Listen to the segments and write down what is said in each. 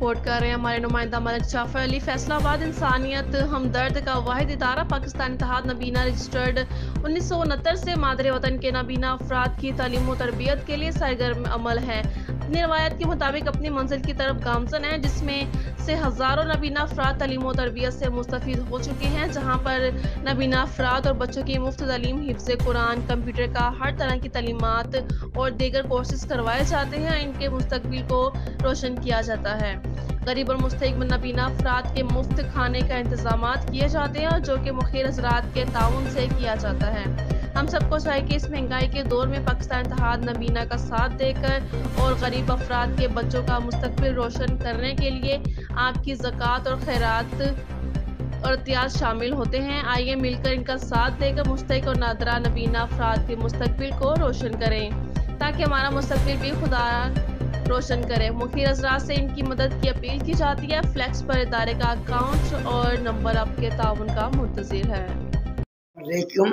Report کر رہے ہیں ہمارے نمائندہ ملک جعفر علی۔ فیصلہ آباد انسانیت ہمدرد کا واحد ادارہ پاکستان اتحاد نابینا رجسٹرڈ 1969 سے مادر وطن کے نابینا افراد کی تعلیم و تربیت کے لیے سرگرم عمل ہے۔ اپنی روایت کے مطابق اپنی منزل کی طرف گامزن ہے، جس میں سے ہزاروں نابینا افراد تعلیم و تربیت سے مستفید ہو چکے ہیں، جہاں پر نابینا افراد اور بچوں کی مفت تعلیم، حفظ قرآن، کمپیوٹر کا ہر طرح کی تعلیمات اور دیگر کورسز کروائے جاتے ہیں۔ ان کے مستقبل کو روشن کیا جاتا ہے۔ غریب اور مستحق نابینا افراد کے مفت کھانے کا انتظامات کیے جاتے ہیں، جو کہ مخیر حضرات کے تعاون سے کیا جاتا ہے۔ ہم سب کو چاہیے کہ اس مہنگائی کے دور میں پاکستان اتحاد نابینا کا ساتھ دے کر اور غریب افراد کے بچوں کا مستقبل روشن کرنے کے لیے آپ کی زکوٰۃ اور خیرات اور عطیات شامل ہوتے ہیں۔ آئیے مل کر ان کا ساتھ دے کر مستحق اور نادرہ نابینا افراد کے مستقبل کو روشن کریں، تاکہ ہمارا مستقبل بھی خدا روشن کرے۔ مخیر حضرات سے ان کی مدد کی اپیل کی جاتی ہے۔ فلیکس پر ادارے کا اکاؤنٹ اور نمبر آپ کے تعاون کا منتظر ہے۔ علیکم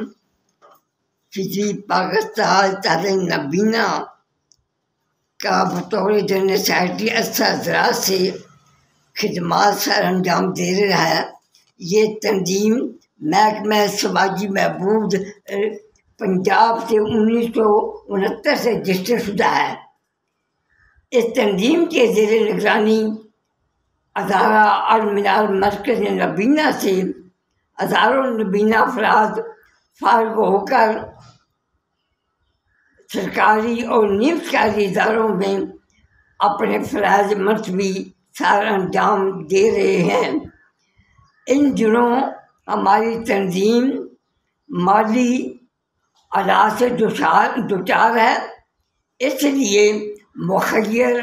فضی پاکستان اتحاد نابینا کا بطور جنرل سیکرٹری اسد حضرات سے خدمات سر انجام دے رہا ہے۔ یہ تنظیم محکمہ سماجی بہبود پنجاب سے 1969 سے رجسٹر شدہ ہے۔ اس تنظیم کے زیر نگرانی ادارہ المنال مرکز نابینا سے ہزاروں نابینا افراد فارغ ہو کر سرکاری اور نیم سرکاری اداروں میں اپنے فرائض مرتبی سر انجام دے رہے ہیں۔ ان دنوں ہماری تنظیم مالی حالات سے دوچار ہے، اس لیے مخیر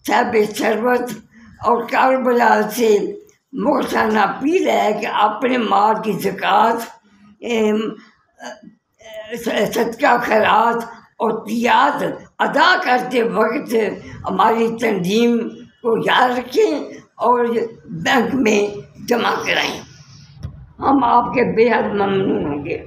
صاحب ثروت اور کاروبار سے مخلصانہ اپیل ہے کہ اپنے مال کی زکوٰۃ، صدقہ خیرات اور عطیات ادا کرتے وقت ہماری تنظیم کو یاد رکھیں اور بینک میں جمع کرائیں۔ ہم آپ کے بے حد ممنون ہوں گے۔